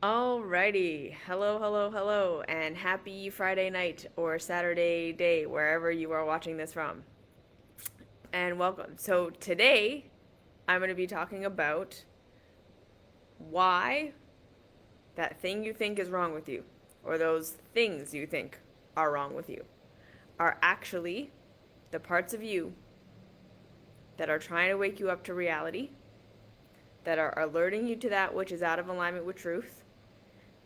Alrighty. Hello, hello, hello, and happy Friday night or Saturday day, wherever you are watching this from. And welcome. So, today I'm going to be talking about why that thing you think is wrong with you, or those things you think are wrong with you, are actually the parts of you that are trying to wake you up to reality, that are alerting you to that which is out of alignment with truth,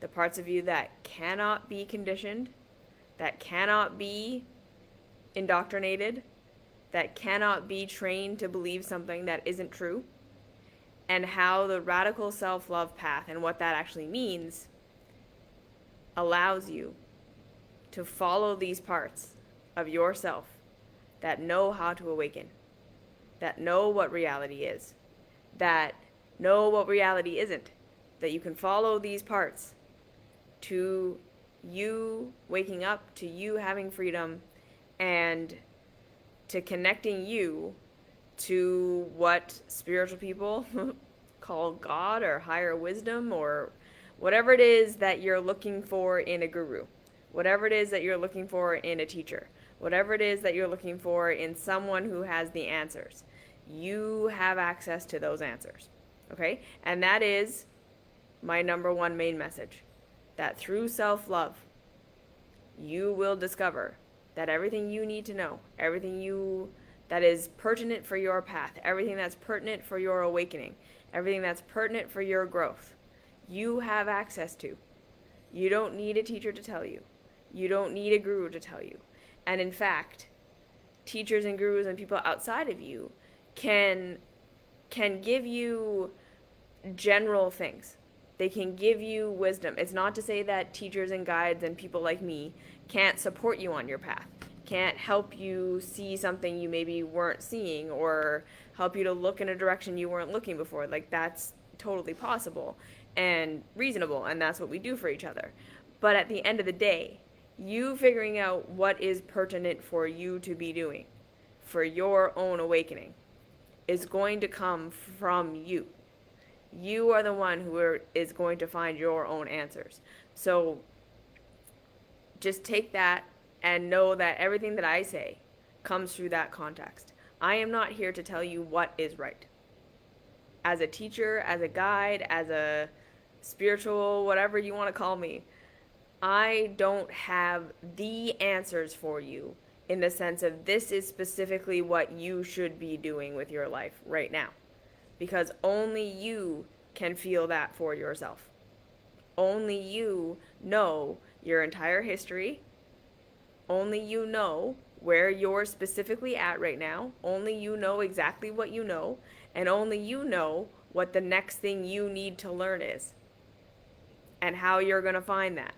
the parts of you that cannot be conditioned, that cannot be indoctrinated, that cannot be trained to believe something that isn't true, and how the radical self love path and what that actually means allows you to follow these parts of yourself that know how to awaken, that know what reality is, that know what reality isn't, that you can follow these parts to you waking up, to you having freedom, and to connecting you to what spiritual people call God or higher wisdom or whatever it is that you're looking for in a guru, whatever it is that you're looking for in a teacher, whatever it is that you're looking for in someone who has the answers. You have access to those answers. Okay? And that is my number one main message, that through self love, you will discover that everything you need to know, everything that is pertinent for your path, everything that's pertinent for your awakening, everything that's pertinent for your growth, you have access to. You don't need a teacher to tell you. You don't need a guru to tell you. And in fact, teachers and gurus and people outside of you can give you general things. They can give you wisdom. It's not to say that teachers and guides and people like me can't support you on your path, can't help you see something you maybe weren't seeing, or help you to look in a direction you weren't looking before. Like, that's totally possible and reasonable, and that's what we do for each other. But at the end of the day, you figuring out what is pertinent for you to be doing for your own awakening is going to come from you. You are the one is going to find your own answers. So just take that and know that everything that I say comes through that context. I am not here to tell you what is right. As a teacher, as a guide, as a spiritual, whatever you want to call me, I don't have the answers for you in the sense of this is specifically what you should be doing with your life right now. Because only you can feel that for yourself. Only you know your entire history. Only you know where you're specifically at right now. Only you know exactly what you know. And only you know what the next thing you need to learn is. And how you're going to find that.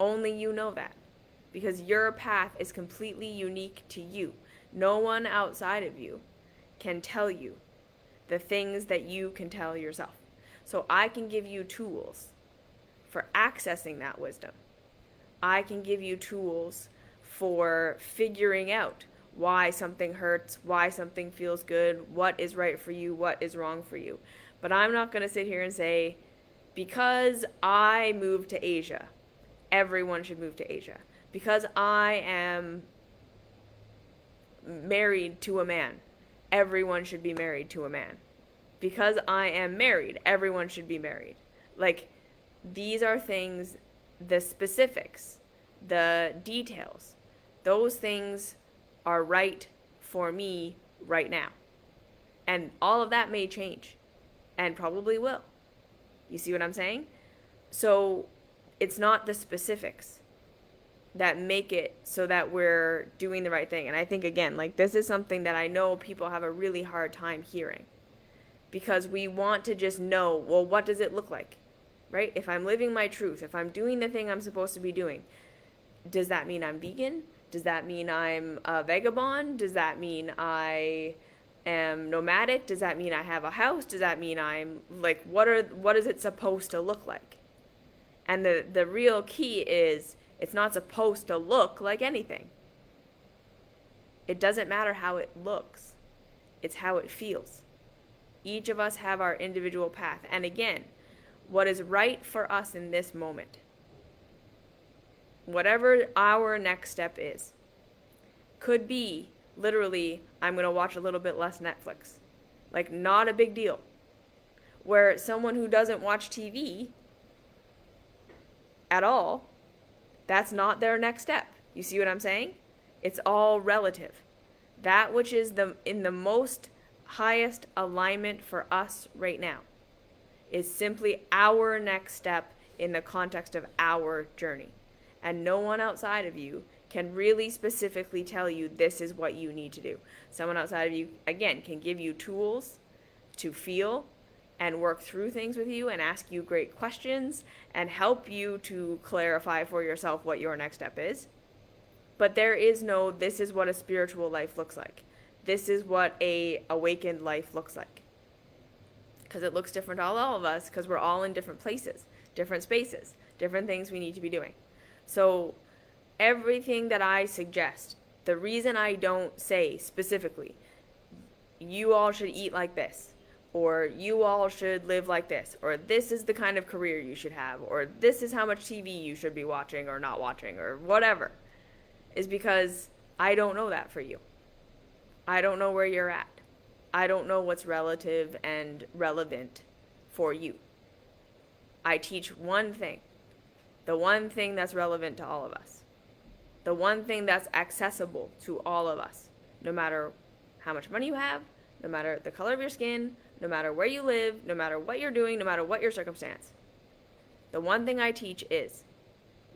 Only you know that. Because your path is completely unique to you. No one outside of you can tell you the things that you can tell yourself. So I can give you tools for accessing that wisdom. I can give you tools for figuring out why something hurts, why something feels good, what is right for you, what is wrong for you. But I'm not going to sit here and say, because I moved to Asia, everyone should move to Asia. Because I am married to a man, everyone should be married to a man. Because I am married, everyone should be married. Like, these are things, the specifics, the details, those things are right for me right now. And all of that may change, and probably will. You see what I'm saying? So it's not the specifics that make it so that we're doing the right thing. And I think, again, like, this is something that I know people have a really hard time hearing. Because we want to just know, well, what does it look like? Right? If I'm living my truth, if I'm doing the thing I'm supposed to be doing, does that mean I'm vegan? Does that mean I'm a vagabond? Does that mean I am nomadic? Does that mean I have a house? Does that mean I'm, like, what is it supposed to look like? And the real key is it's not supposed to look like anything. It doesn't matter how it looks. It's how it feels. Each of us have our individual path. And again, what is right for us in this moment. Whatever our next step is. Could be literally, I'm going to watch a little bit less Netflix. Like, not a big deal. Where someone who doesn't watch TV at all, that's not their next step. You see what I'm saying? It's all relative. That which is in the most highest alignment for us right now is simply our next step in the context of our journey. And no one outside of you can really specifically tell you this is what you need to do. Someone outside of you, again, can give you tools to feel and work through things with you and ask you great questions and help you to clarify for yourself what your next step is. But there is no, this is what a spiritual life looks like. This is what a awakened life looks like. Because it looks different to all of us, because we're all in different places, different spaces, different things we need to be doing. So everything that I suggest, the reason I don't say specifically, you all should eat like this, or you all should live like this, or this is the kind of career you should have, or this is how much TV you should be watching or not watching, or whatever, is because I don't know that for you. I don't know where you're at. I don't know what's relative and relevant for you. I teach one thing, the one thing that's relevant to all of us, the one thing that's accessible to all of us, no matter how much money you have, no matter the color of your skin, no matter where you live, no matter what you're doing, no matter what your circumstance. The one thing I teach is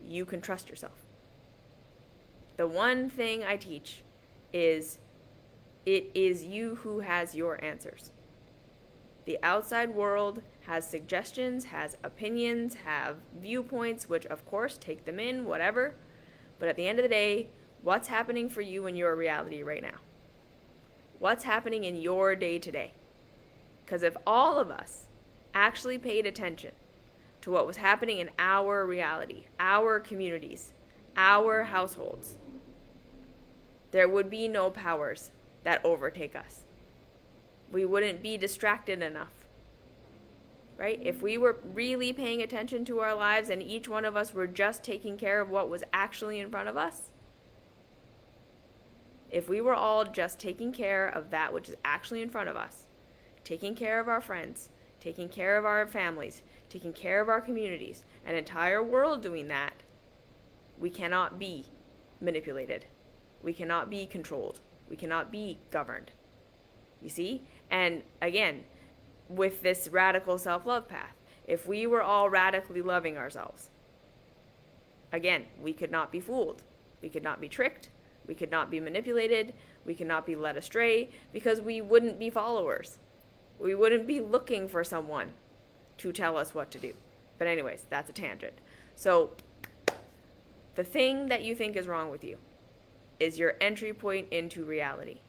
you can trust yourself. The one thing I teach is it is you who has your answers. The outside world has suggestions, has opinions, have viewpoints, which of course take them in, whatever. But at the end of the day, what's happening for you in your reality right now? What's happening in your day to day? Because if all of us actually paid attention to what was happening in our reality, our communities, our households, there would be no powers that overtake us. We wouldn't be distracted enough, right? If we were really paying attention to our lives and each one of us were just taking care of what was actually in front of us, if we were all just taking care of that which is actually in front of us, taking care of our friends, taking care of our families, taking care of our communities, an entire world doing that, we cannot be manipulated. We cannot be controlled. We cannot be governed. You see? And again, with this radical self-love path, if we were all radically loving ourselves, again, we could not be fooled. We could not be tricked. We could not be manipulated. We could not be led astray because we wouldn't be followers. We wouldn't be looking for someone to tell us what to do. But anyways, that's a tangent. So the thing that you think is wrong with you is your entry point into reality.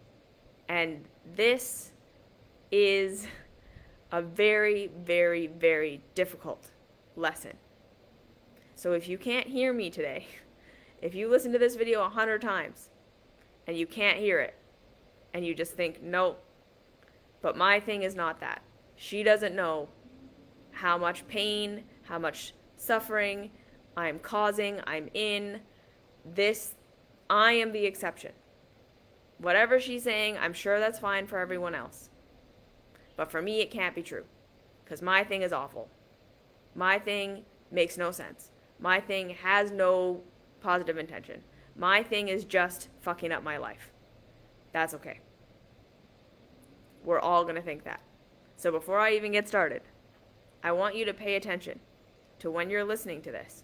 And this is a very, very, very difficult lesson. So if you can't hear me today, if you listen to this video 100 times and you can't hear it, and you just think, nope, but my thing is not that. She doesn't know how much pain, how much suffering I'm causing, I'm in. This, I am the exception. Whatever she's saying, I'm sure that's fine for everyone else. But for me, it can't be true. Because my thing is awful. My thing makes no sense. My thing has no positive intention. My thing is just fucking up my life. That's okay. We're all going to think that. So before I even get started, I want you to pay attention to when you're listening to this.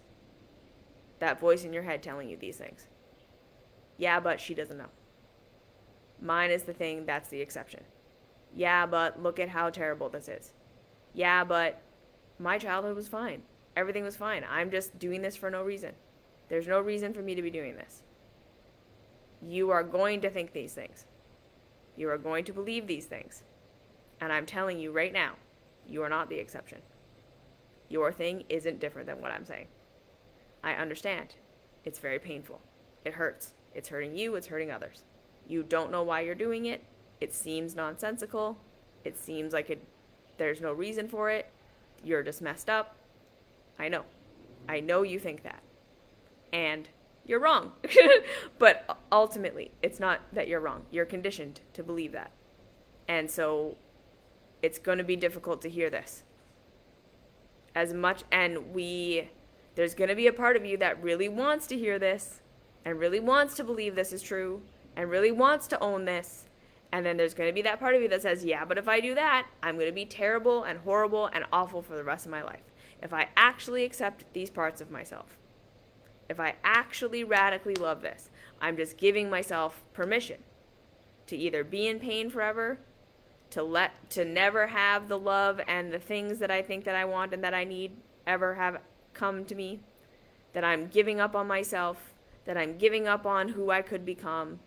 That voice in your head telling you these things. Yeah, but she doesn't know. Mine is the thing that's the exception. Yeah, but look at how terrible this is. Yeah, but my childhood was fine. Everything was fine. I'm just doing this for no reason. There's no reason for me to be doing this. You are going to think these things. You are going to believe these things. And I'm telling you right now, you are not the exception. Your thing isn't different than what I'm saying. I understand. It's very painful. It hurts. It's hurting you. It's hurting others. You don't know why you're doing it. It seems nonsensical. It seems like there's no reason for it. You're just messed up. I know. I know you think that. And you're wrong. But ultimately, it's not that you're wrong. You're conditioned to believe that. And so it's going to be difficult to hear this. There's going to be a part of you that really wants to hear this and really wants to believe this is true and really wants to own this. And then there's going to be that part of you that says, yeah, but if I do that, I'm going to be terrible and horrible and awful for the rest of my life. If I actually accept these parts of myself, if I actually radically love this, I'm just giving myself permission to either be in pain forever, to never have the love and the things that I think that I want and that I need ever have come to me, that I'm giving up on myself, that I'm giving up on who I could become,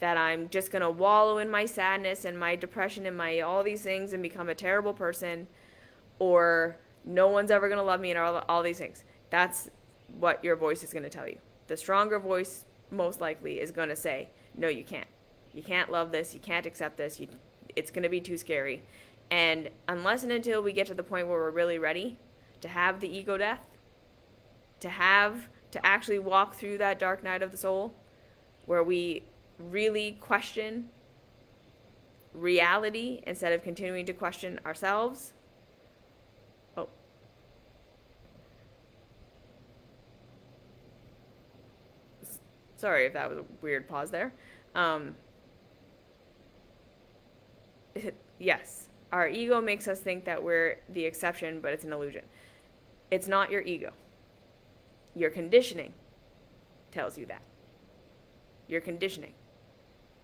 that I'm just going to wallow in my sadness and my depression and my all these things and become a terrible person, or no one's ever going to love me and all these things. That's what your voice is going to tell you. The stronger voice most likely is going to say, no, you can't. You can't love this. You can't accept this. It's going to be too scary. And unless and until we get to the point where we're really ready to have the ego death, to actually walk through that dark night of the soul, where we really question reality instead of continuing to question ourselves. Oh. Sorry if that was a weird pause there. Yes, our ego makes us think that we're the exception, but it's an illusion. It's not your ego. Your conditioning tells you that. Your conditioning.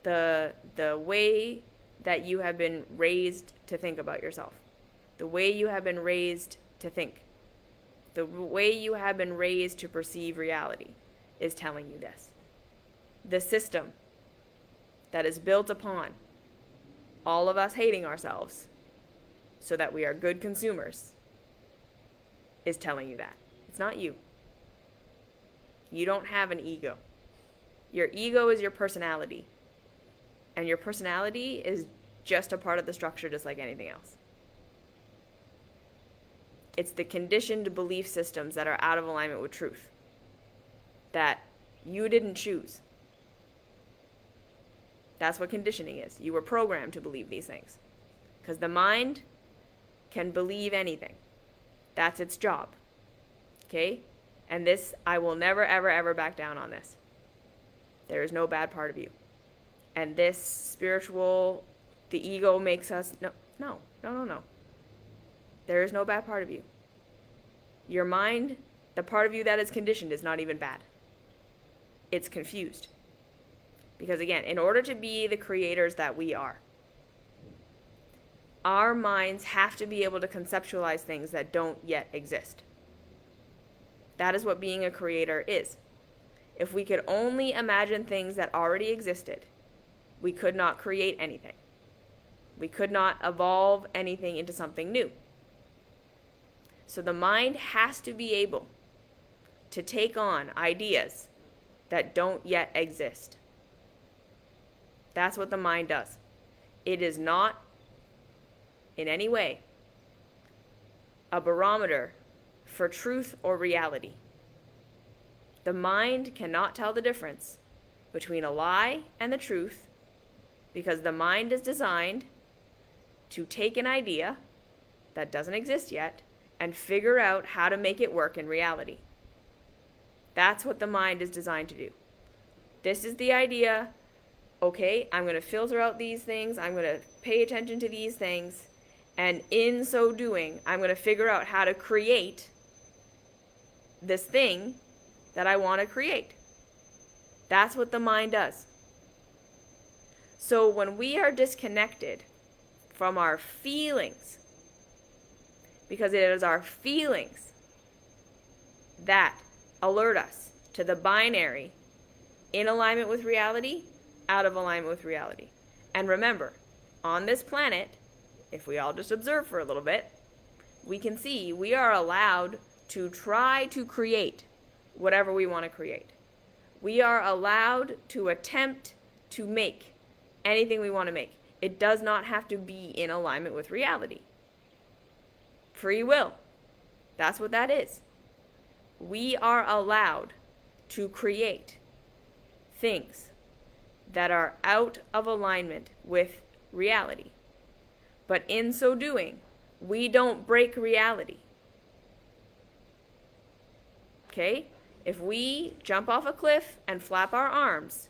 The way that you have been raised to think about yourself. The way you have been raised to think. The way you have been raised to perceive reality is telling you this. The system that is built upon all of us hating ourselves so that we are good consumers is telling you that. It's not you. You don't have an ego. Your ego is your personality. And your personality is just a part of the structure, just like anything else. It's the conditioned belief systems that are out of alignment with truth that you didn't choose. That's what conditioning is. You were programmed to believe these things. Because the mind can believe anything. That's its job. Okay? And this, I will never, ever, ever back down on this. There is no bad part of you. And this spiritual, the ego makes us, no. There is no bad part of you. Your mind, the part of you that is conditioned, is not even bad. It's confused. Because again, in order to be the creators that we are, our minds have to be able to conceptualize things that don't yet exist. That is what being a creator is. If we could only imagine things that already existed, we could not create anything. We could not evolve anything into something new. So the mind has to be able to take on ideas that don't yet exist. That's what the mind does. It is not, in any way, a barometer for truth or reality. The mind cannot tell the difference between a lie and the truth because the mind is designed to take an idea that doesn't exist yet and figure out how to make it work in reality. That's what the mind is designed to do. This is the idea. Okay, I'm going to filter out these things. I'm going to pay attention to these things. And in so doing, I'm going to figure out how to create this thing that I want to create. That's what the mind does. So when we are disconnected from our feelings, because it is our feelings that alert us to the binary in alignment with reality, out of alignment with reality. And remember, on this planet, if we all just observe for a little bit, we can see we are allowed to try to create whatever we want to create. We are allowed to attempt to make anything we want to make. It does not have to be in alignment with reality. Free will. That's what that is. We are allowed to create things that are out of alignment with reality. But in so doing, we don't break reality. Okay? If we jump off a cliff and flap our arms,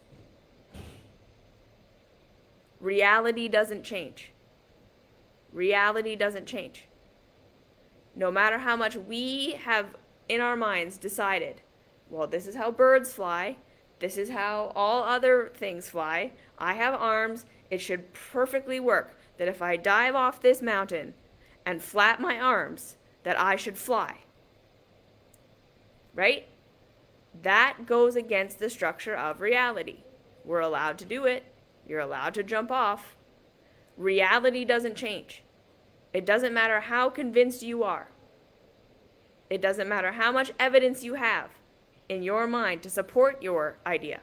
reality doesn't change. Reality doesn't change. No matter how much we have in our minds decided, well, this is how birds fly, this is how all other things fly, I have arms, it should perfectly work, that if I dive off this mountain and flap my arms, that I should fly. Right? That goes against the structure of reality. We're allowed to do it. You're allowed to jump off. Reality doesn't change. It doesn't matter how convinced you are. It doesn't matter how much evidence you have in your mind to support your idea.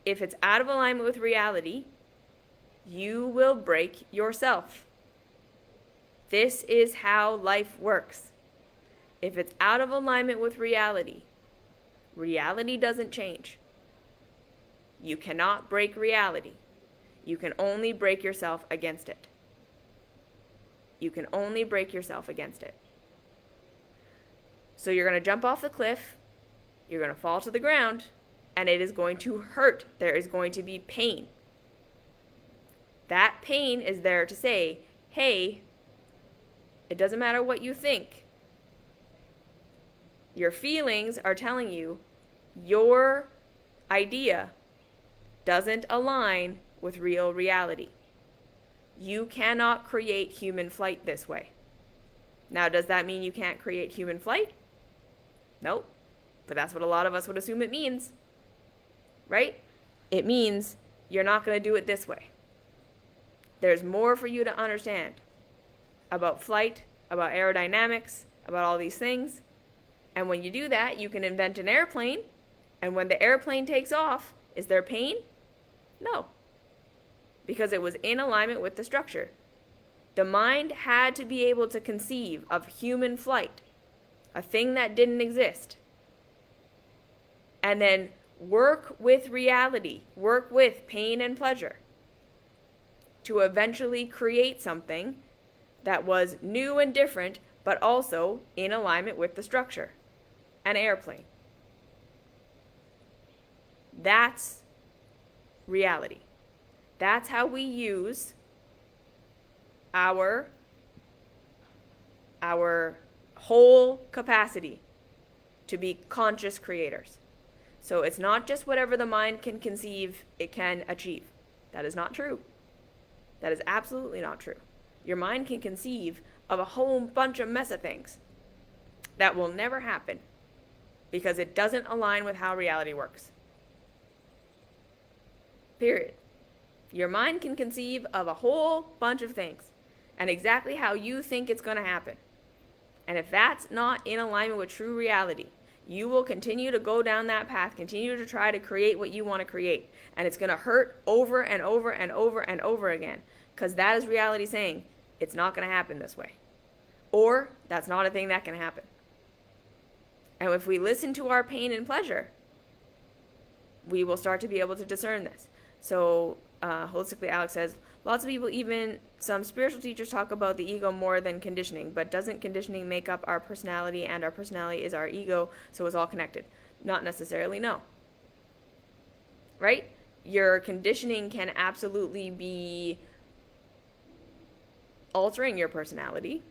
If it's out of alignment with reality, you will break yourself. This is how life works. If it's out of alignment with reality, reality doesn't change. You cannot break reality. You can only break yourself against it. You can only break yourself against it. So you're going to jump off the cliff, you're going to fall to the ground, and it is going to hurt. There is going to be pain. That pain is there to say, hey, it doesn't matter what you think. Your feelings are telling you your idea doesn't align with real reality. You cannot create human flight this way. Now, does that mean you can't create human flight? Nope. But that's what a lot of us would assume it means. Right? It means you're not going to do it this way. There's more for you to understand about flight, about aerodynamics, about all these things. And when you do that, you can invent an airplane. And when the airplane takes off, is there pain? No. Because it was in alignment with the structure. The mind had to be able to conceive of human flight, a thing that didn't exist, and then work with reality, work with pain and pleasure to eventually create something that was new and different, but also in alignment with the structure, an airplane. That's reality. That's how we use our whole capacity to be conscious creators. So it's not just whatever the mind can conceive, it can achieve. That is not true. That is absolutely not true. Your mind can conceive of a whole bunch of mess of things that will never happen because it doesn't align with how reality works. Period. Your mind can conceive of a whole bunch of things and exactly how you think it's going to happen. And if that's not in alignment with true reality, you will continue to go down that path, continue to try to create what you want to create. And it's going to hurt over and over and over and over again. Because that is reality saying, it's not going to happen this way. Or, that's not a thing that can happen. And if we listen to our pain and pleasure, we will start to be able to discern this. So, holistically, Alex says, lots of people, even some spiritual teachers, talk about the ego more than conditioning, but doesn't conditioning make up our personality, and our personality is our ego, so it's all connected? Not necessarily, no. Right? Your conditioning can absolutely be altering your personality,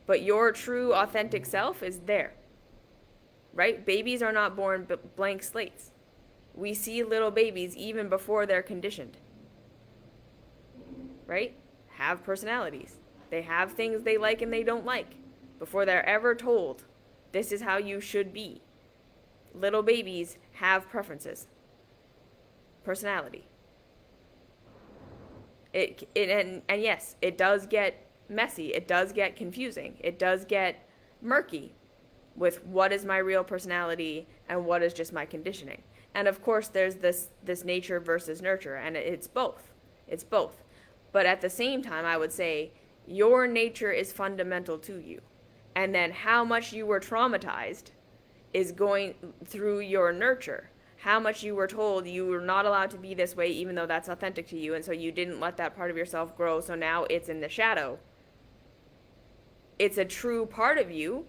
but your true, authentic self is there. Right? Babies are not born blank slates. We see little babies even before they're conditioned. Right? Have personalities. They have things they like and they don't like before they're ever told, this is how you should be. Little babies have preferences. Personality. And yes, it does get messy. It does get confusing. It does get murky with what is my real personality and what is just my conditioning. And of course, there's this nature versus nurture, and it's both. It's both. But at the same time, I would say Your nature is fundamental to you. And then how much you were traumatized is going through your nurture. How much you were told you were not allowed to be this way, even though that's authentic to you, and so you didn't let that part of yourself grow, so now it's in the shadow. It's a true part of you.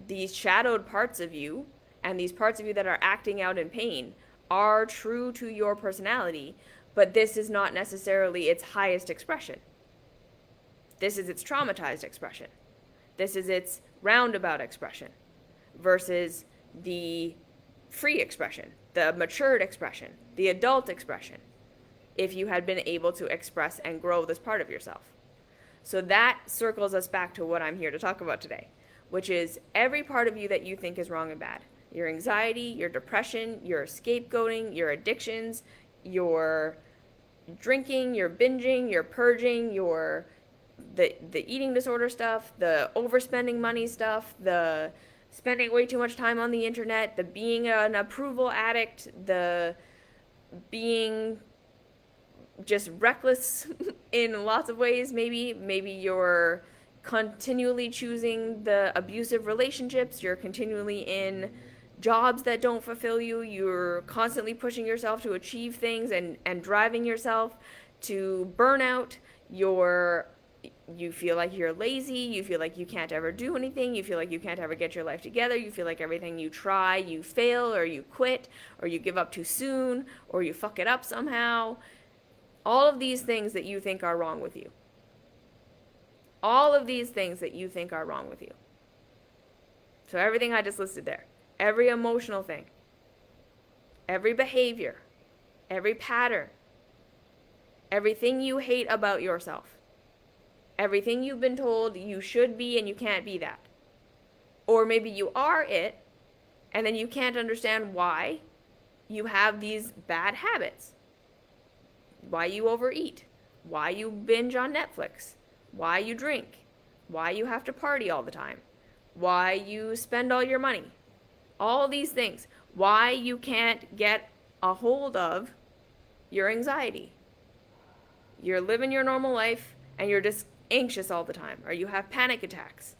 These shadowed parts of you, and these parts of you that are acting out in pain, are true to your personality, but this is not necessarily its highest expression. This is its traumatized expression. This is its roundabout expression versus the free expression, the matured expression, the adult expression, if you had been able to express and grow this part of yourself. So that circles us back to what I'm here to talk about today, which is every part of you that you think is wrong and bad. Your anxiety, your depression, your scapegoating, your addictions, your drinking, your binging, your purging, your the eating disorder stuff, the overspending money stuff, the spending way too much time on the internet, the being an approval addict, the being just reckless in lots of ways. Maybe you're continually choosing the abusive relationships, you're continually in jobs that don't fulfill you, you're constantly pushing yourself to achieve things and driving yourself to burnout, you feel like you're lazy, you feel like you can't ever do anything, you feel like you can't ever get your life together, you feel like everything you try, you fail, or you quit, or you give up too soon, or you fuck it up somehow. All of these things that you think are wrong with you. All of these things that you think are wrong with you. So everything I just listed there, every emotional thing, every behavior, every pattern, everything you hate about yourself, everything you've been told you should be and you can't be that. Or maybe you are it, and then you can't understand why you have these bad habits. Why you overeat, why you binge on Netflix, why you drink, why you have to party all the time, why you spend all your money. All these things. Why you can't get a hold of your anxiety. You're living your normal life and you're just anxious all the time, or you have panic attacks.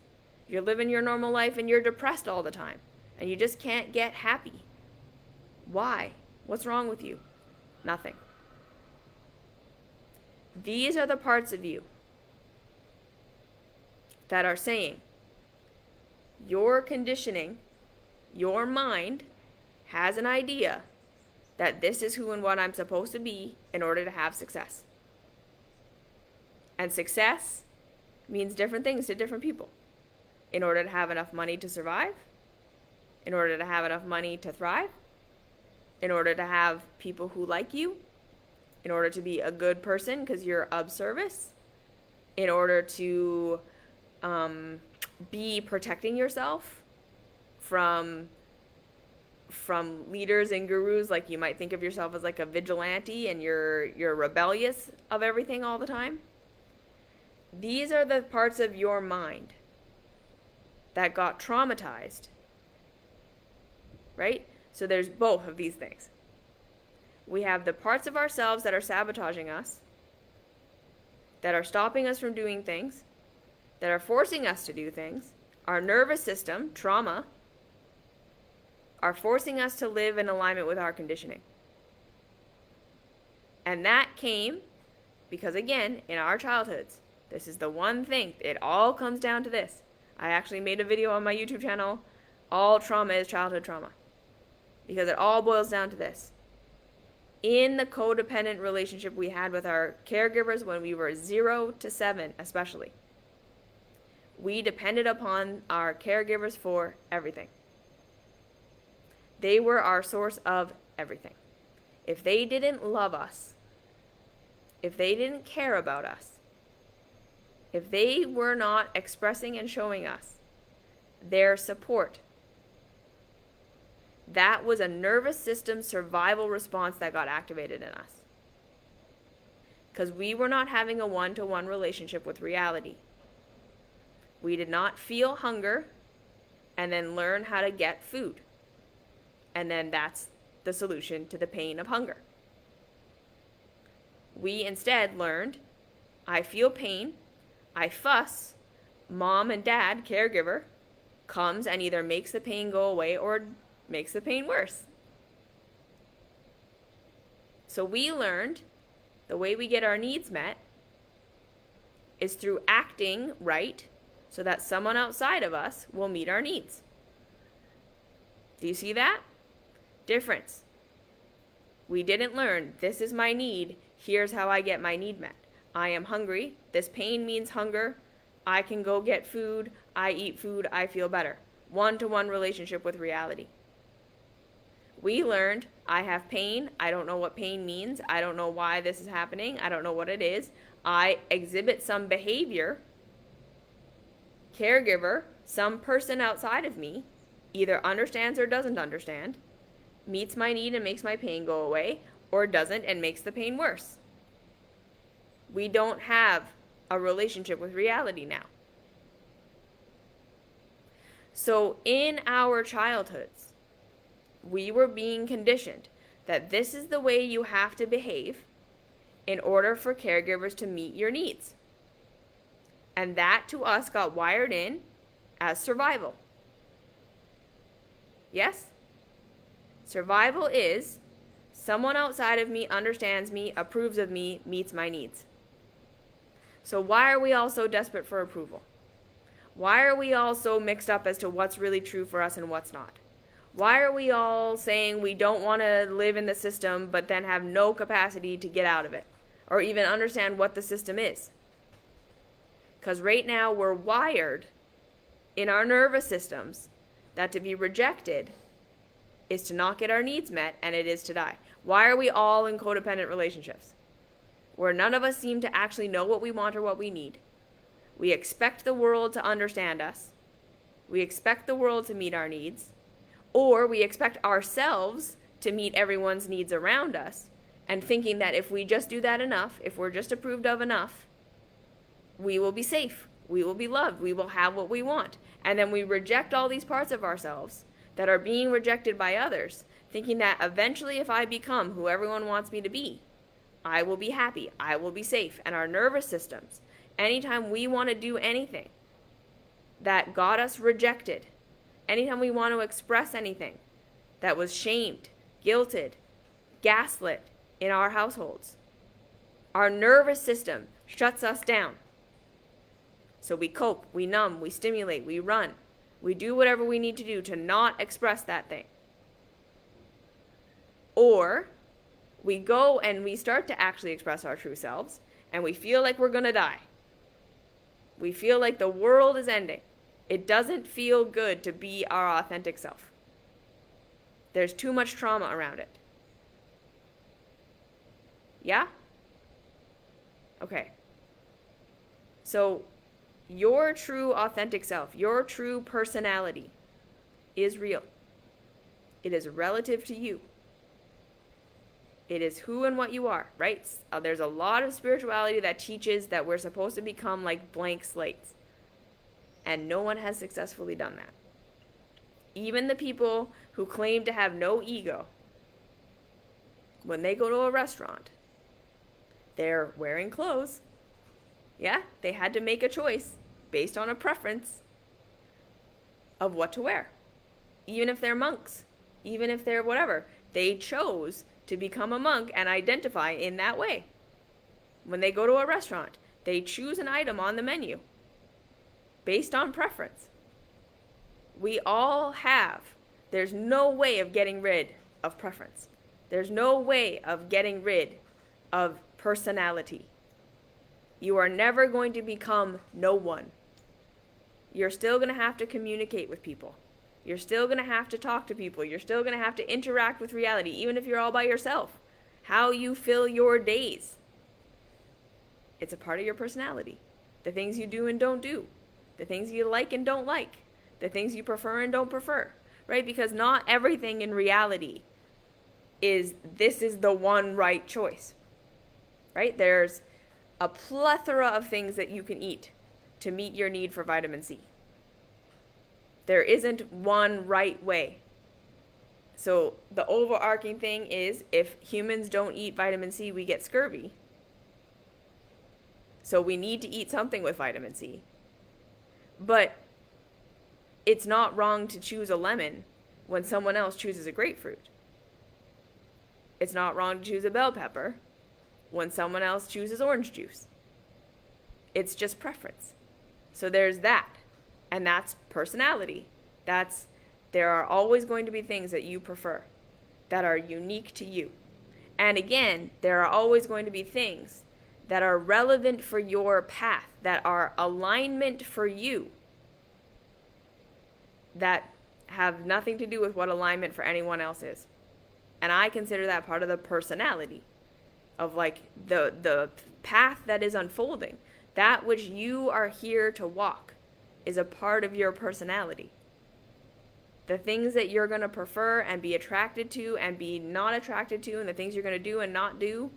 You're living your normal life and you're depressed all the time, and you just can't get happy. Why? What's wrong with you? Nothing. These are the parts of you that are saying your conditioning, your mind has an idea that this is who and what I'm supposed to be in order to have success. And success means different things to different people. In order to have enough money to survive, in order to have enough money to thrive, in order to have people who like you, in order to be a good person because you're of service, in order to be protecting yourself from leaders and gurus. Like, you might think of yourself as like a vigilante and you're rebellious of everything all the time. These are the parts of your mind that got traumatized, right? So there's both of these things. We have the parts of ourselves that are sabotaging us, that are stopping us from doing things, that are forcing us to do things. Our nervous system, trauma, are forcing us to live in alignment with our conditioning. And that came because, again, in our childhoods, this is the one thing, it all comes down to this. I actually made a video on my YouTube channel, all trauma is childhood trauma. Because it all boils down to this. In the codependent relationship we had with our caregivers when we were 0 to 7 especially, we depended upon our caregivers for everything. They were our source of everything. If they didn't love us, if they didn't care about us, if they were not expressing and showing us their support, that was a nervous system survival response that got activated in us. Because we were not having a one-to-one relationship with reality. We did not feel hunger and then learn how to get food. And then that's the solution to the pain of hunger. We instead learned, I feel pain, I fuss, mom and dad, caregiver, comes and either makes the pain go away or makes the pain worse. So we learned the way we get our needs met is through acting right so that someone outside of us will meet our needs. Do you see that? Difference. We didn't learn, this is my need, here's how I get my need met. I am hungry, this pain means hunger, I can go get food, I eat food, I feel better. One-to-one relationship with reality. We learned, I have pain, I don't know what pain means, I don't know why this is happening, I don't know what it is. I exhibit some behavior, caregiver, some person outside of me, either understands or doesn't understand, meets my need and makes my pain go away, or doesn't and makes the pain worse. We don't have a relationship with reality now. So in our childhoods, we were being conditioned that this is the way you have to behave in order for caregivers to meet your needs. And that to us got wired in as survival. Yes? Survival is someone outside of me understands me, approves of me, meets my needs. So why are we all so desperate for approval? Why are we all so mixed up as to what's really true for us and what's not? Why are we all saying we don't want to live in the system but then have no capacity to get out of it or even understand what the system is? Because right now we're wired in our nervous systems that to be rejected is to not get our needs met and it is to die. Why are we all in codependent relationships where none of us seem to actually know what we want or what we need? We expect the world to understand us. We expect the world to meet our needs. Or we expect ourselves to meet everyone's needs around us, and thinking that if we just do that enough, if we're just approved of enough, we will be safe, we will be loved, we will have what we want. And then we reject all these parts of ourselves that are being rejected by others, thinking that eventually if I become who everyone wants me to be, I will be happy, I will be safe. And our nervous systems, anytime we want to do anything that got us rejected, anytime we want to express anything that was shamed, guilted, gaslit in our households, our nervous system shuts us down. So we cope, we numb, we stimulate, we run. We do whatever we need to do to not express that thing. Or we go and we start to actually express our true selves and we feel like we're going to die. We feel like the world is ending. It doesn't feel good to be our authentic self. There's too much trauma around it. Yeah? Okay. So, your true authentic self, your true personality is real. It is relative to you. It is who and what you are, right? There's a lot of spirituality that teaches that we're supposed to become like blank slates. And no one has successfully done that. Even the people who claim to have no ego, when they go to a restaurant, they're wearing clothes. Yeah, they had to make a choice based on a preference of what to wear. Even if they're monks, even if they're whatever, they chose to become a monk and identify in that way. When they go to a restaurant, they choose an item on the menu based on preference. We all have. There's no way of getting rid of preference. There's no way of getting rid of personality. You are never going to become no one. You're still going to have to communicate with people. You're still going to have to talk to people. You're still going to have to interact with reality, even if you're all by yourself. How you fill your days. It's a part of your personality. The things you do and don't do. The things you like and don't like. The things you prefer and don't prefer. Right? Because not everything in reality is this is the one right choice. Right? There's a plethora of things that you can eat to meet your need for vitamin C. There isn't one right way. So the overarching thing is if humans don't eat vitamin C, we get scurvy. So we need to eat something with vitamin C. But it's not wrong to choose a lemon when someone else chooses a grapefruit. It's not wrong to choose a bell pepper when someone else chooses orange juice. It's just preference. So there's that. And that's personality. There are always going to be things that you prefer that are unique to you. And again, there are always going to be things that are relevant for your path, that are alignment for you, that have nothing to do with what alignment for anyone else is. And I consider that part of the personality of like the path that is unfolding. That which you are here to walk is a part of your personality. The things that you're going to prefer and be attracted to and be not attracted to, and the things you're going to do and not do,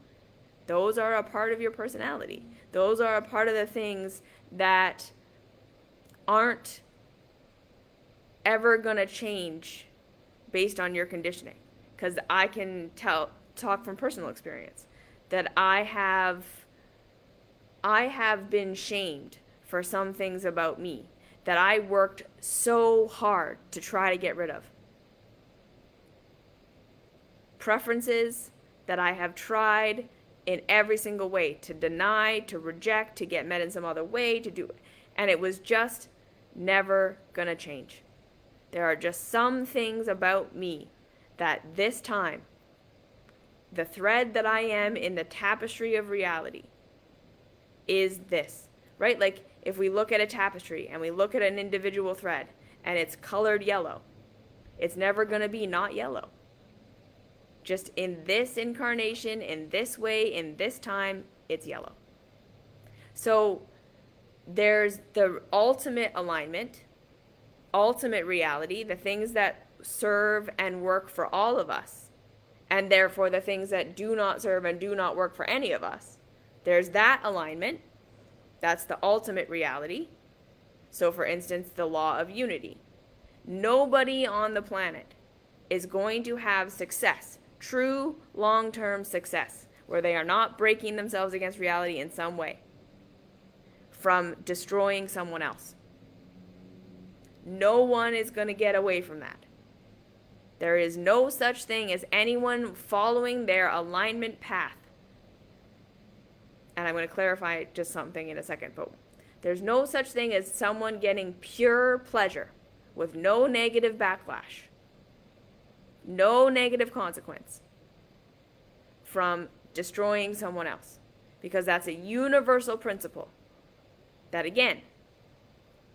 those are a part of your personality. Those are a part of the things that aren't ever going to change based on your conditioning. Because I can talk from personal experience that I have been shamed for some things about me that I worked so hard to try to get rid of. Preferences that I have tried in every single way to deny, to reject, to get met in some other way, to do it. And it was just never gonna change. There are just some things about me that this time, the thread that I am in the tapestry of reality is this, right? Like if we look at a tapestry and we look at an individual thread and it's colored yellow, it's never going to be not yellow. Just in this incarnation, in this way, in this time, it's yellow. So there's the ultimate alignment, ultimate reality, the things that serve and work for all of us, and therefore the things that do not serve and do not work for any of us. There's that alignment. That's the ultimate reality. So for instance, the law of unity. Nobody on the planet is going to have success, true long-term success, where they are not breaking themselves against reality in some way from destroying someone else. No one is going to get away from that. There is no such thing as anyone following their alignment path. And I'm going to clarify just something in a second, but there's no such thing as someone getting pure pleasure with no negative backlash, no negative consequence from destroying someone else. Because that's a universal principle that, again,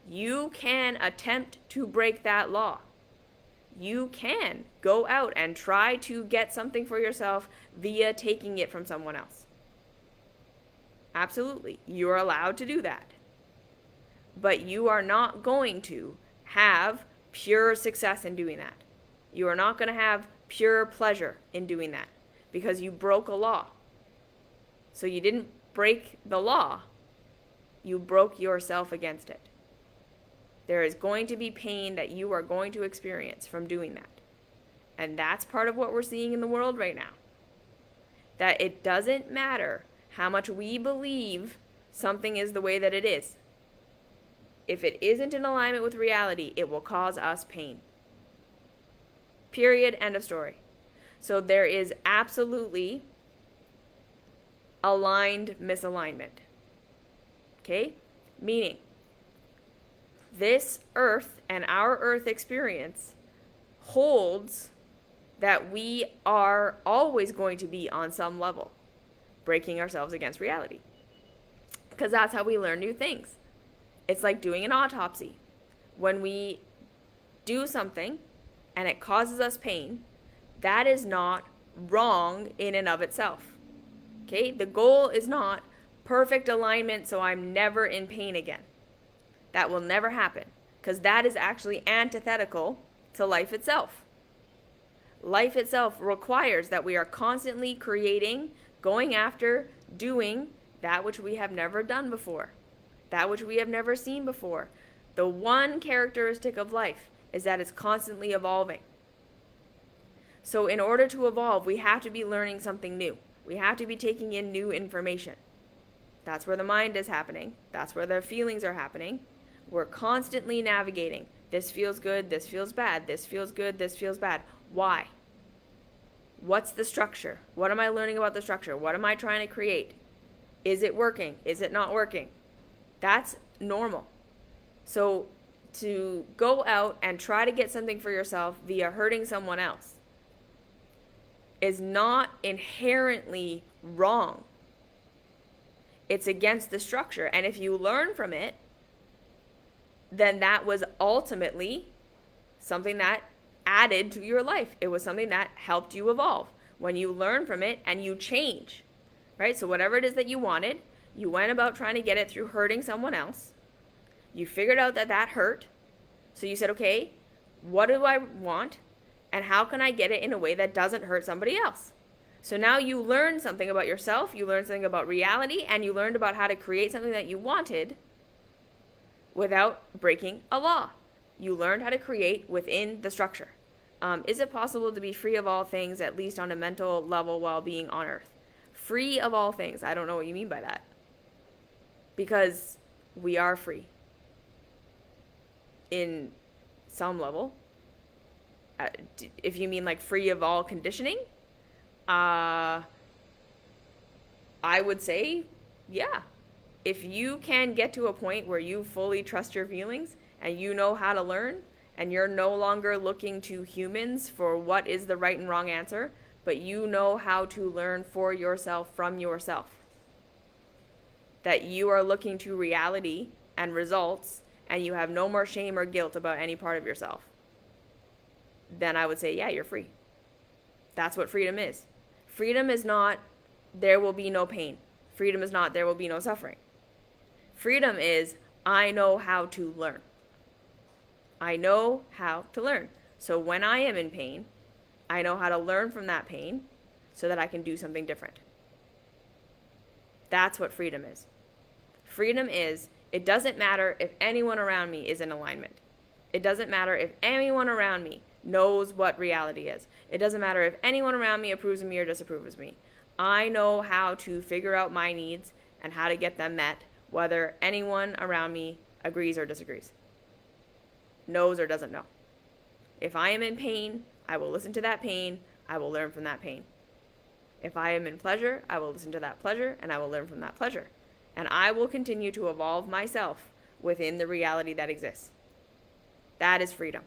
you can attempt to break that law. You can go out and try to get something for yourself via taking it from someone else. Absolutely. You're allowed to do that. But you are not going to have pure success in doing that. You are not going to have pure pleasure in doing that because you broke a law. So you didn't break the law. You broke yourself against it. There is going to be pain that you are going to experience from doing that. And that's part of what we're seeing in the world right now. That it doesn't matter how much we believe something is the way that it is. If it isn't in alignment with reality, it will cause us pain. Period. End of story. So there is absolutely aligned misalignment. Okay? Meaning, this earth and our earth experience holds that we are always going to be on some level breaking ourselves against reality. Because that's how we learn new things. It's like doing an autopsy. When we do something and it causes us pain, that is not wrong in and of itself. Okay? The goal is not perfect alignment so I'm never in pain again. That will never happen because that is actually antithetical to life itself. Life itself requires that we are constantly creating, going after, doing that which we have never done before, that which we have never seen before. The one characteristic of life is that it's constantly evolving. So in order to evolve, we have to be learning something new. We have to be taking in new information. That's where the mind is happening. That's where the feelings are happening. We're constantly navigating. This feels good, this feels bad, this feels good, this feels bad. Why? What's the structure? What am I learning about the structure? What am I trying to create? Is it working? Is it not working? That's normal. So to go out and try to get something for yourself via hurting someone else is not inherently wrong. It's against the structure. And if you learn from it, then that was ultimately something that added to your life. It was something that helped you evolve. When you learn from it and you change, right? So whatever it is that you wanted, you went about trying to get it through hurting someone else. You figured out that that hurt. So you said, okay, what do I want? And how can I get it in a way that doesn't hurt somebody else? So now you learned something about yourself, you learned something about reality, and you learned about how to create something that you wanted without breaking a law. You learned how to create within the structure. Is it possible to be free of all things, at least on a mental level, while being on earth? Free of all things. I don't know what you mean by that. Because we are free. In some level. If you mean like free of all conditioning, I would say, yeah. If you can get to a point where you fully trust your feelings and you know how to learn and you're no longer looking to humans for what is the right and wrong answer, but you know how to learn for yourself from yourself. That you are looking to reality and results and you have no more shame or guilt about any part of yourself, then I would say, yeah, you're free. That's what freedom is. Freedom is not, there will be no pain. Freedom is not, there will be no suffering. Freedom is, I know how to learn. I know how to learn. So when I am in pain, I know how to learn from that pain so that I can do something different. That's what freedom is. Freedom is, it doesn't matter if anyone around me is in alignment. It doesn't matter if anyone around me knows what reality is. It doesn't matter if anyone around me approves of me or disapproves of me. I know how to figure out my needs and how to get them met, whether anyone around me agrees or disagrees, knows or doesn't know. If I am in pain, I will listen to that pain. I will learn from that pain. If I am in pleasure, I will listen to that pleasure and I will learn from that pleasure. And I will continue to evolve myself within the reality that exists. That is freedom.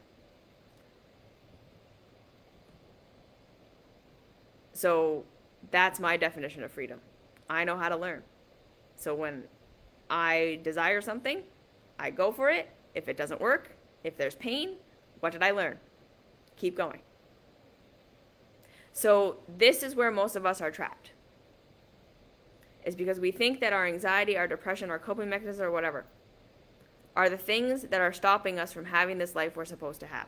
So that's my definition of freedom. I know how to learn. So when I desire something, I go for it. If it doesn't work, if there's pain, what did I learn? Keep going. So this is where most of us are trapped. Is because we think that our anxiety, our depression, our coping mechanisms, or whatever, are the things that are stopping us from having this life we're supposed to have.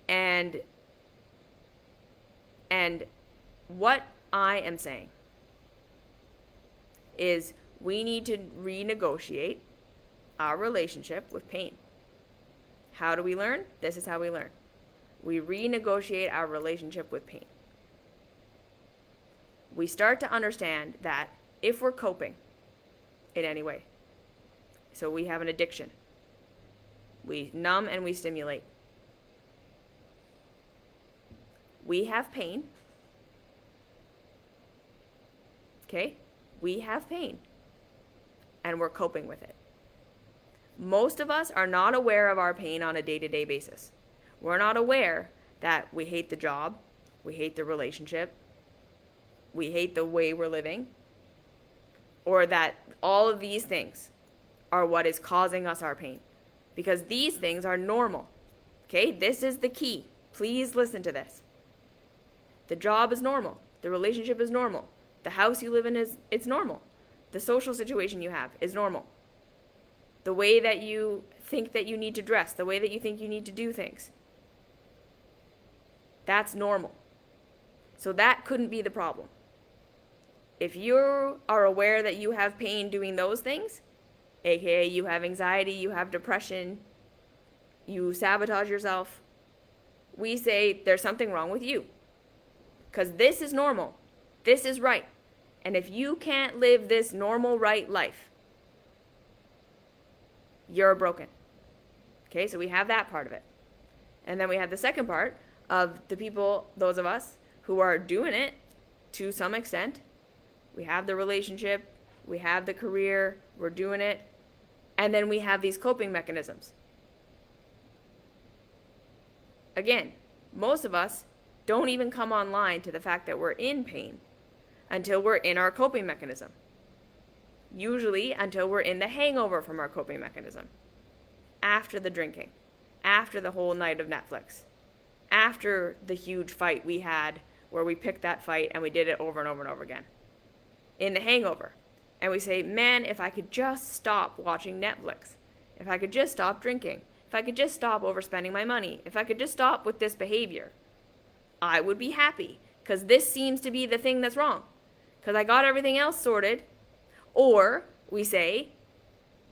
And what I am saying is we need to renegotiate our relationship with pain. How do we learn? This is how we learn. We renegotiate our relationship with pain. We start to understand that if we're coping in any way, so we have an addiction, we numb and we stimulate. We have pain. Okay? We have pain. And we're coping with it. Most of us are not aware of our pain on a day-to-day basis. We're not aware that we hate the job, we hate the relationship, we hate the way we're living, or that all of these things are what is causing us our pain. Because these things are normal. Okay? This is the key. Please listen to this. The job is normal. The relationship is normal. The house you live in it's normal. The social situation you have is normal. The way that you think that you need to dress, the way that you think you need to do things, that's normal. So that couldn't be the problem. If you are aware that you have pain doing those things, aka you have anxiety, you have depression, you sabotage yourself, we say there's something wrong with you. Because this is normal. This is right. And if you can't live this normal, right life, you're broken. Okay, so we have that part of it. And then we have the second part of the people, those of us who are doing it to some extent. We have the relationship, we have the career, we're doing it, and then we have these coping mechanisms. Again, most of us don't even come online to the fact that we're in pain until we're in our coping mechanism. Usually until we're in the hangover from our coping mechanism. After the drinking, after the whole night of Netflix, after the huge fight we had where we picked that fight and we did it over and over and over again. In the hangover. And we say, man, if I could just stop watching Netflix, if I could just stop drinking, if I could just stop overspending my money, if I could just stop with this behavior, I would be happy because this seems to be the thing that's wrong because I got everything else sorted. Or we say,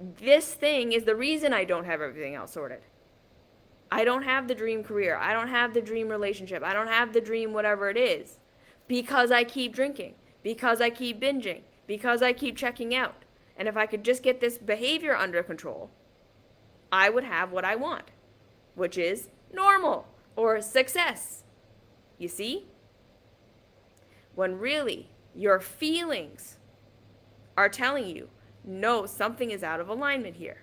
this thing is the reason I don't have everything else sorted. I don't have the dream career. I don't have the dream relationship. I don't have the dream whatever it is because I keep drinking, because I keep binging, because I keep checking out. And if I could just get this behavior under control, I would have what I want, which is normal or success. You see? When really your feelings are telling you, no, something is out of alignment here.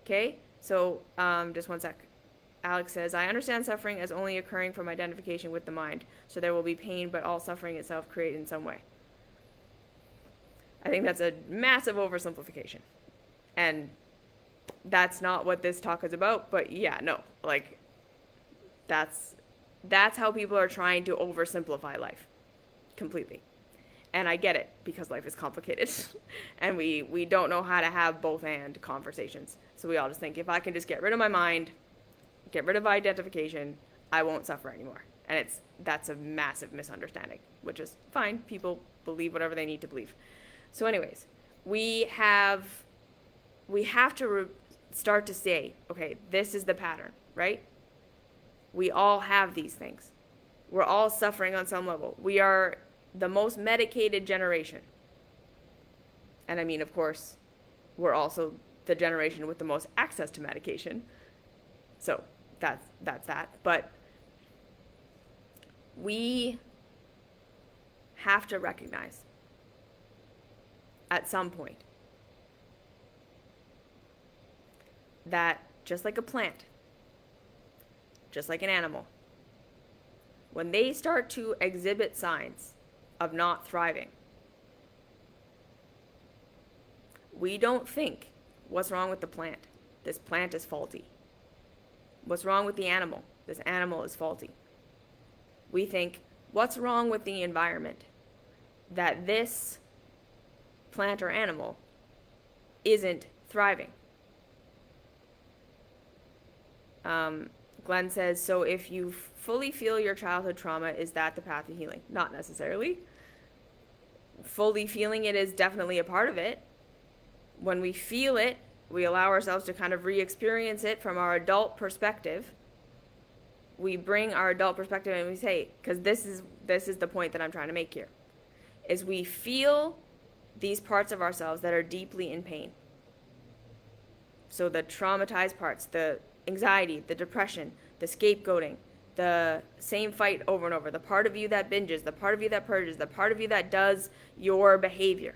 Okay? So, just one sec. Alex says, I understand suffering as only occurring from identification with the mind. So there will be pain, but all suffering itself created in some way. I think that's a massive oversimplification. And that's not what this talk is about. But yeah, no. Like, that's how people are trying to oversimplify life. Completely. And I get it, because life is complicated. And we don't know how to have both and conversations. So we all just think, if I can just get rid of my mind, get rid of identification, I won't suffer anymore. And that's a massive misunderstanding, which is fine. People believe whatever they need to believe. So anyways, we have to start to say, okay, this is the pattern, right? We all have these things. We're all suffering on some level. We are the most medicated generation. And I mean, of course, we're also the generation with the most access to medication. So that's that. But we have to recognize at some point that just like a plant, just like an animal, when they start to exhibit signs of not thriving, we don't think, what's wrong with the plant? This plant is faulty. What's wrong with the animal? This animal is faulty. We think, what's wrong with the environment? That this plant or animal isn't thriving. Glenn says, so if you fully feel your childhood trauma, is that the path to healing? Not necessarily. Fully feeling it is definitely a part of it. When we feel it, we allow ourselves to kind of re-experience it from our adult perspective. We bring our adult perspective and we say, because this is the point that I'm trying to make here, is we feel these parts of ourselves that are deeply in pain. So the traumatized parts, the anxiety, the depression, the scapegoating, the same fight over and over, the part of you that binges, the part of you that purges, the part of you that does your behavior.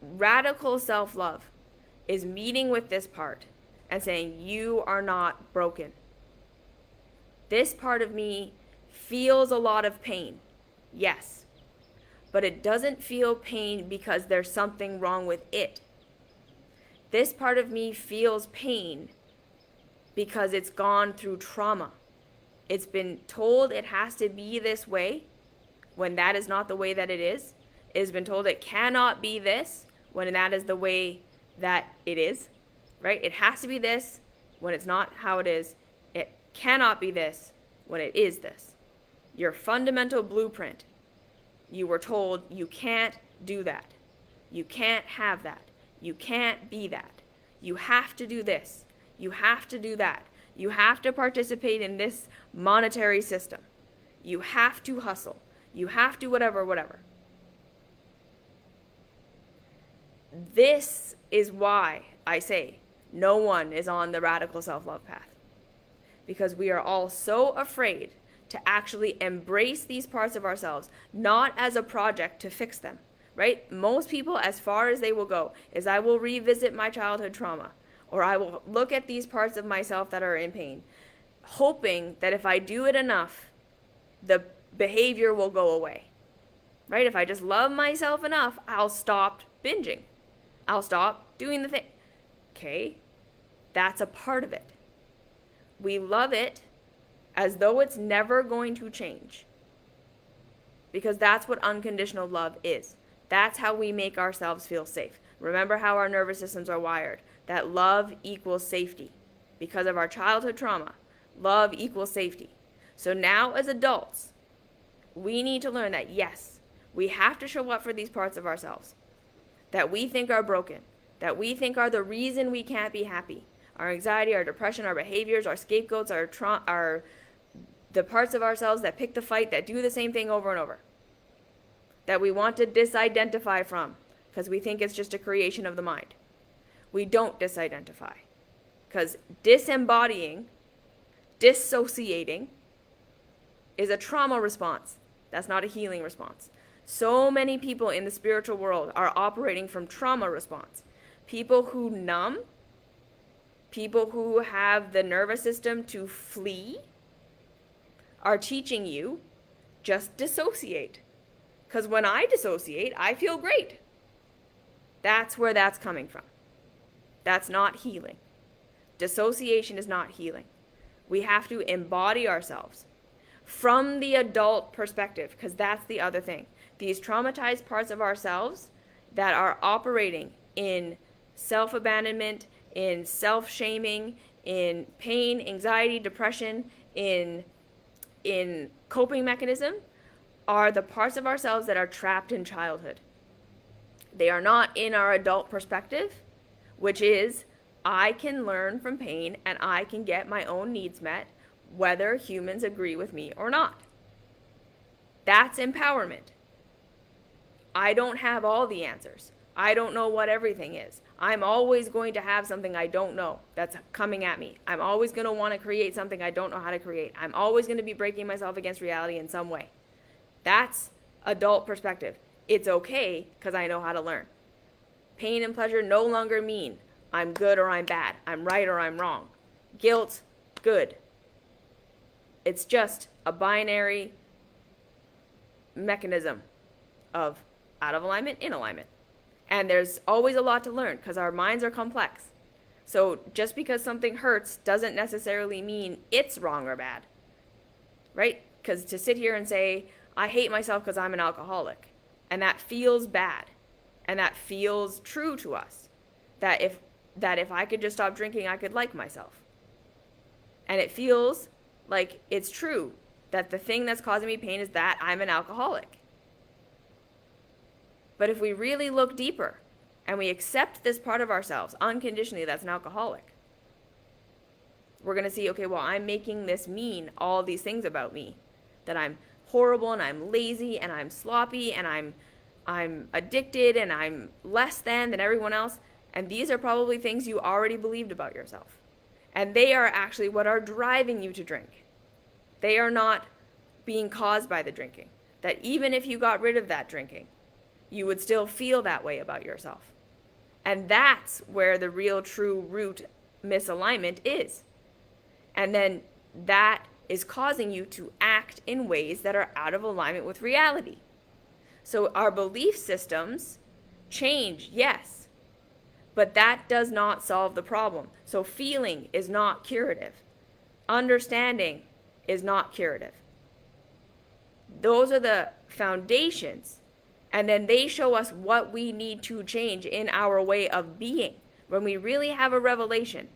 Radical self-love is meeting with this part and saying, you are not broken. This part of me feels a lot of pain, yes, but it doesn't feel pain because there's something wrong with it. This part of me feels pain because it's gone through trauma. It's been told it has to be this way when that is not the way that it is. It has been told it cannot be this when that is the way that it is, right? It has to be this when it's not how it is. It cannot be this when it is this. Your fundamental blueprint, you were told you can't do that. You can't have that. You can't be that. You have to do this. You have to do that. You have to participate in this monetary system. You have to hustle. You have to whatever. This is why I say no one is on the radical self-love path. Because we are all so afraid to actually embrace these parts of ourselves, not as a project to fix them, right? Most people, as far as they will go, is I will revisit my childhood trauma, or I will look at these parts of myself that are in pain, hoping that if I do it enough, the behavior will go away, right? If I just love myself enough, I'll stop binging. I'll stop doing the thing. Okay, that's a part of it. We love it as though it's never going to change. Because that's what unconditional love is. That's how we make ourselves feel safe. Remember how our nervous systems are wired. That love equals safety. Because of our childhood trauma, love equals safety. So now as adults, we need to learn that yes, we have to show up for these parts of ourselves that we think are broken, that we think are the reason we can't be happy. Our anxiety, our depression, our behaviors, our scapegoats, our the parts of ourselves that pick the fight, that do the same thing over and over. That we want to disidentify from because we think it's just a creation of the mind. We don't disidentify because disembodying, dissociating is a trauma response. That's not a healing response. So many people in the spiritual world are operating from trauma response. People who numb, people who have the nervous system to flee, are teaching you just dissociate. Because when I dissociate, I feel great. That's where that's coming from. That's not healing. Dissociation is not healing. We have to embody ourselves from the adult perspective, because that's the other thing. These traumatized parts of ourselves that are operating in self-abandonment, in self-shaming, in pain, anxiety, depression, in coping mechanism, are the parts of ourselves that are trapped in childhood. They are not in our adult perspective, which is I can learn from pain and I can get my own needs met, whether humans agree with me or not. That's empowerment. I don't have all the answers. I don't know what everything is. I'm always going to have something I don't know that's coming at me. I'm always going to want to create something I don't know how to create. I'm always going to be breaking myself against reality in some way. That's adult perspective. It's okay because I know how to learn. Pain and pleasure no longer mean I'm good or I'm bad. I'm right or I'm wrong. Guilt, good. It's just a binary mechanism of out of alignment, in alignment. And there's always a lot to learn because our minds are complex. So just because something hurts doesn't necessarily mean it's wrong or bad, right? Because to sit here and say, I hate myself because I'm an alcoholic, and that feels bad, and that feels true to us, that if I could just stop drinking, I could like myself. And it feels like it's true that the thing that's causing me pain is that I'm an alcoholic. But if we really look deeper and we accept this part of ourselves unconditionally that's an alcoholic, we're going to see, okay, well, I'm making this mean all these things about me, that I'm horrible and I'm lazy and I'm sloppy and I'm addicted and I'm less than everyone else. And these are probably things you already believed about yourself. And they are actually what are driving you to drink. They are not being caused by the drinking. That even if you got rid of that drinking, you would still feel that way about yourself. And that's where the real true root misalignment is. And then that is causing you to act in ways that are out of alignment with reality. So our belief systems change, yes, but that does not solve the problem. So feeling is not curative. Understanding is not curative. Those are the foundations. And then they show us what we need to change in our way of being. When we really have a revelation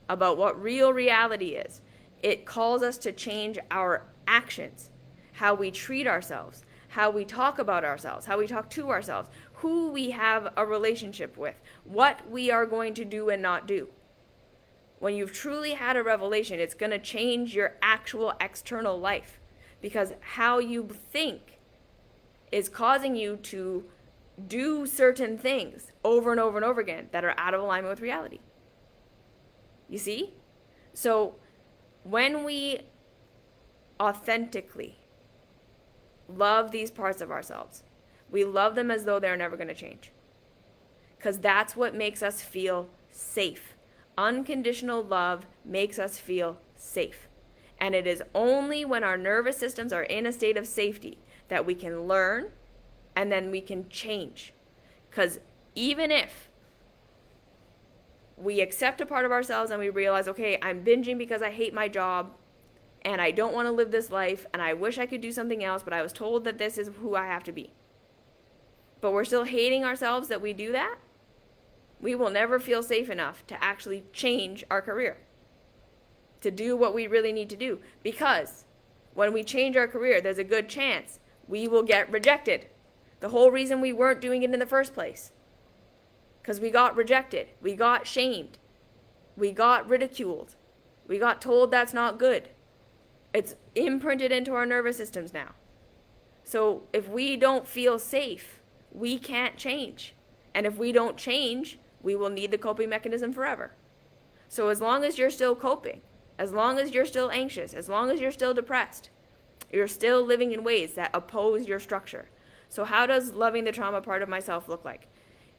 about what real reality is, it calls us to change our actions, how we treat ourselves, how we talk about ourselves, how we talk to ourselves, who we have a relationship with, what we are going to do and not do. When you've truly had a revelation, it's going to change your actual external life. because how you think is causing you to do certain things over and over and over again that are out of alignment with reality. You see? So when we authentically love these parts of ourselves, we love them as though they're never going to change. Because that's what makes us feel safe. Unconditional love makes us feel safe. And it is only when our nervous systems are in a state of safety that we can learn and then we can change. Because even if we accept a part of ourselves and we realize, okay, I'm binging because I hate my job and I don't want to live this life and I wish I could do something else, but I was told that this is who I have to be. But we're still hating ourselves that we do that, we will never feel safe enough to actually change our career, to do what we really need to do. Because when we change our career, there's a good chance we will get rejected. The whole reason we weren't doing it in the first place. Because we got rejected. We got shamed. We got ridiculed. We got told that's not good. It's imprinted into our nervous systems now. So if we don't feel safe, we can't change. And if we don't change, we will need the coping mechanism forever. So as long as you're still coping, as long as you're still anxious, as long as you're still depressed, you're still living in ways that oppose your structure. So how does loving the trauma part of myself look like?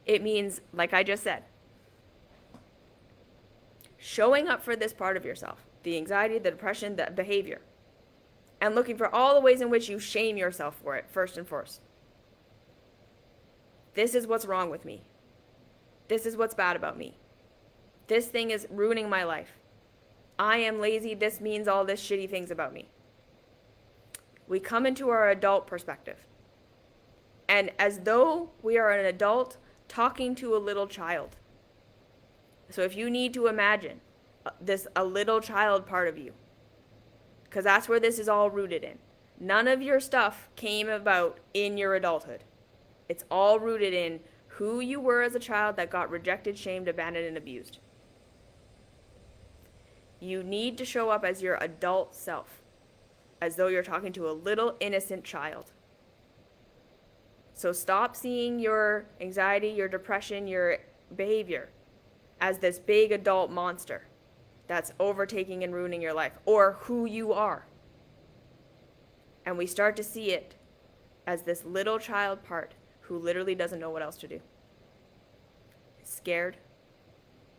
It means, like I just said, showing up for this part of yourself, the anxiety, the depression, the behavior, and looking for all the ways in which you shame yourself for it, first and foremost. This is what's wrong with me. This is what's bad about me. This thing is ruining my life. I am lazy. This means all this shitty things about me. We come into our adult perspective. And as though we are an adult talking to a little child. So if you need to imagine a little child part of you, because that's where this is all rooted in. None of your stuff came about in your adulthood. It's all rooted in who you were as a child that got rejected, shamed, abandoned, and abused. You need to show up as your adult self, as though you're talking to a little innocent child. So stop seeing your anxiety, your depression, your behavior as this big adult monster that's overtaking and ruining your life, or who you are. And we start to see it as this little child part who literally doesn't know what else to do. Scared,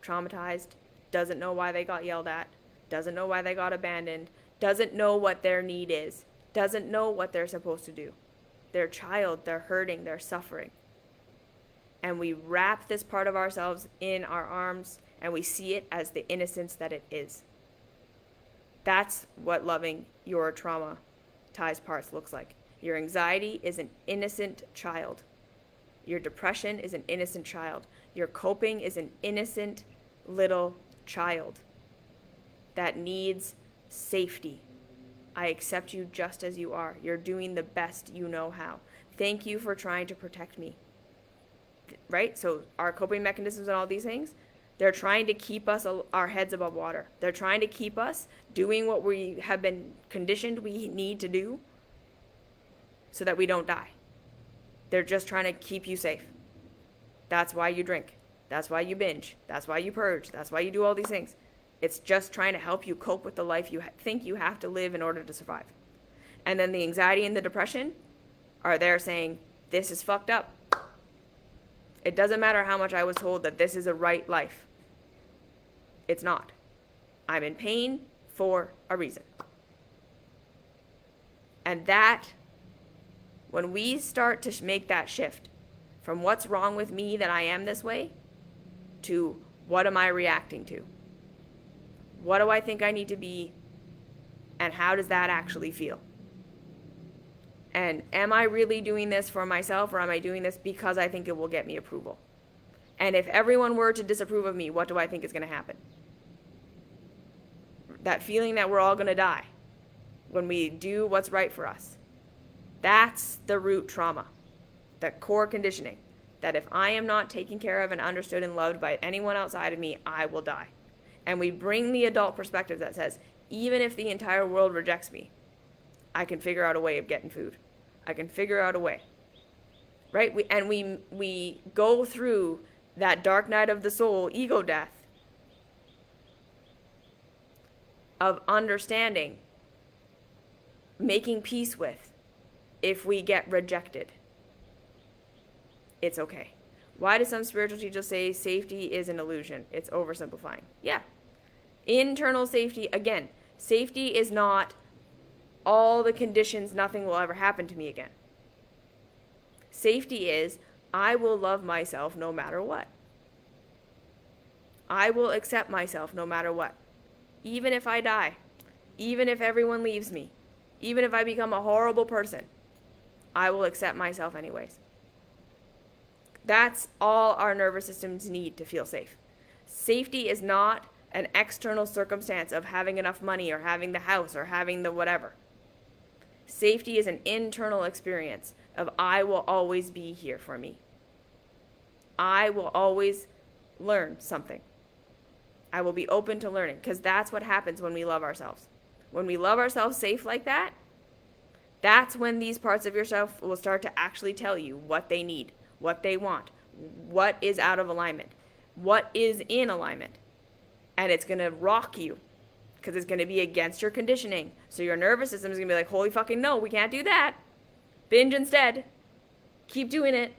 traumatized, doesn't know why they got yelled at, doesn't know why they got abandoned, doesn't know what their need is, doesn't know what they're supposed to do. They're a child, they're hurting, they're suffering. And we wrap this part of ourselves in our arms and we see it as the innocence that it is. That's what loving your traumatized parts looks like. Your anxiety is an innocent child. Your depression is an innocent child. Your coping is an innocent little child that needs safety. I accept you just as you are. You're doing the best you know how. Thank you for trying to protect me. Right? So our coping mechanisms and all these things, they're trying to keep us, our heads above water. They're trying to keep us doing what we have been conditioned we need to do so that we don't die. They're just trying to keep you safe. That's why you drink. That's why you binge. That's why you purge. That's why you do all these things. It's just trying to help you cope with the life you think you have to live in order to survive. And then the anxiety and the depression are there saying, this is fucked up. It doesn't matter how much I was told that this is a right life. It's not. I'm in pain for a reason. And that, when we start to make that shift from what's wrong with me that I am this way to what am I reacting to? What do I think I need to be? And how does that actually feel? And am I really doing this for myself, or am I doing this because I think it will get me approval? And if everyone were to disapprove of me, what do I think is going to happen? That feeling that we're all going to die when we do what's right for us. That's the root trauma, the core conditioning, that if I am not taken care of and understood and loved by anyone outside of me, I will die. And we bring the adult perspective that says, even if the entire world rejects me, I can figure out a way of getting food. I can figure out a way. Right? We go through that dark night of the soul, ego death, of understanding, making peace with, if we get rejected. It's okay. Why do some spiritual teachers say safety is an illusion? It's oversimplifying. Yeah. Internal safety, again, safety is not all the conditions, nothing will ever happen to me again. Safety is, I will love myself no matter what. I will accept myself no matter what. Even if I die, even if everyone leaves me, even if I become a horrible person, I will accept myself anyways. That's all our nervous systems need to feel safe. Safety is not an external circumstance of having enough money or having the house or having the whatever. Safety is an internal experience of I will always be here for me. I will always learn something. I will be open to learning, because that's what happens when we love ourselves. When we love ourselves safe like that, that's when these parts of yourself will start to actually tell you what they need, what they want, what is out of alignment, what is in alignment. And it's going to rock you, because it's going to be against your conditioning. So your nervous system is going to be like, holy fucking no, we can't do that. Binge instead. Keep doing it.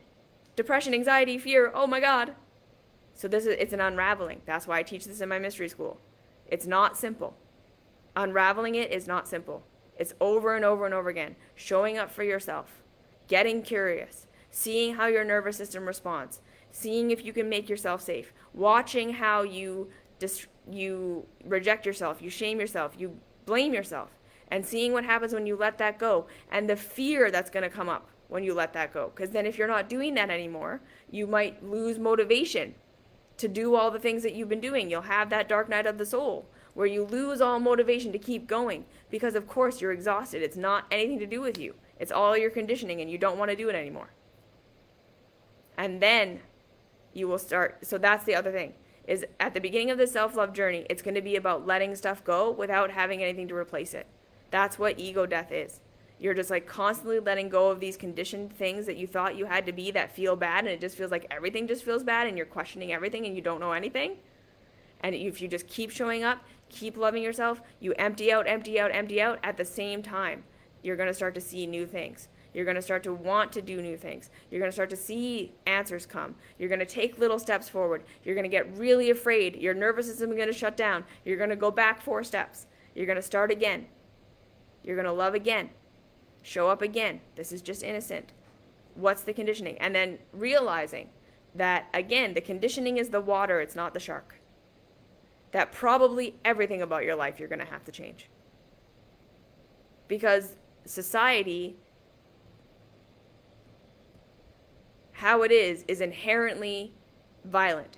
Depression, anxiety, fear, oh my God. So it's an unraveling. That's why I teach this in my mystery school. It's not simple. Unraveling it is not simple. It's over and over and over again. Showing up for yourself. Getting curious. Seeing how your nervous system responds. Seeing if you can make yourself safe. Watching how you reject yourself. You shame yourself. You blame yourself. And seeing what happens when you let that go. And the fear that's going to come up when you let that go. Because then if you're not doing that anymore, you might lose motivation to do all the things that you've been doing. You'll have that dark night of the soul where you lose all motivation to keep going because, of course, you're exhausted. It's not anything to do with you. It's all your conditioning, and you don't want to do it anymore. And then you will start. So that's the other thing, is at the beginning of the self-love journey, it's going to be about letting stuff go without having anything to replace it. That's what ego death is. You're just like constantly letting go of these conditioned things that you thought you had to be that feel bad, and it just feels like everything just feels bad, and you're questioning everything, and you don't know anything. And if you just keep showing up, keep loving yourself, you empty out at the same time, you're going to start to see new things. You're going to start to want to do new things. You're going to start to see answers come. You're going to take little steps forward. You're going to get really afraid. Your nervous system is going to shut down. You're going to go back 4 steps. You're going to start again. You're going to love again. Show up again. This is just innocent. What's the conditioning? And then realizing that, again, the conditioning is the water, it's not the shark. That probably everything about your life you're going to have to change. Because society, how it is inherently violent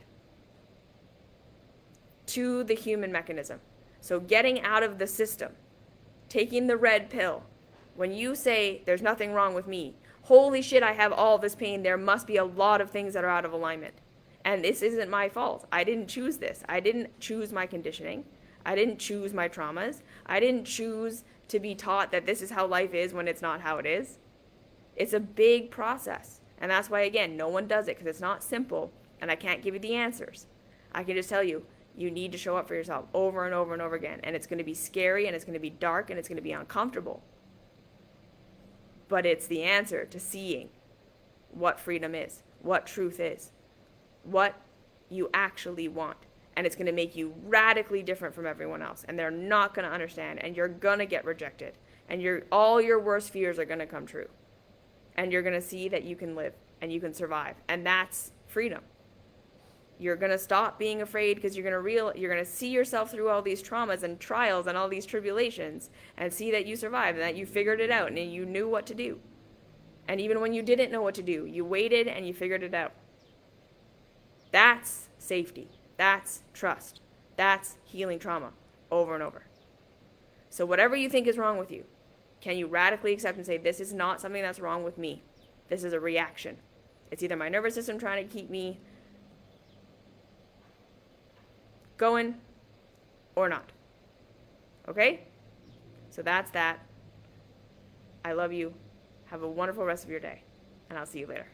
to the human mechanism. So getting out of the system, taking the red pill, when you say, there's nothing wrong with me, holy shit, I have all this pain, there must be a lot of things that are out of alignment. And this isn't my fault. I didn't choose this. I didn't choose my conditioning. I didn't choose my traumas. I didn't choose to be taught that this is how life is when it's not how it is. It's a big process. And that's why, again, no one does it, because it's not simple, and I can't give you the answers. I can just tell you, you need to show up for yourself over and over and over again. And it's going to be scary, and it's going to be dark, and it's going to be uncomfortable. But it's the answer to seeing what freedom is, what truth is, what you actually want. And it's going to make you radically different from everyone else. And they're not going to understand. And you're going to get rejected. And all your worst fears are going to come true. And you're going to see that you can live and you can survive. And that's freedom. You're going to stop being afraid, because you're going to see yourself through all these traumas and trials and all these tribulations and see that you survived and that you figured it out and you knew what to do. And even when you didn't know what to do, you waited and you figured it out. That's safety. That's trust. That's healing trauma over and over. So whatever you think is wrong with you, can you radically accept and say, this is not something that's wrong with me. This is a reaction. It's either my nervous system trying to keep me going or not. Okay? So that's that. I love you. Have a wonderful rest of your day, and I'll see you later.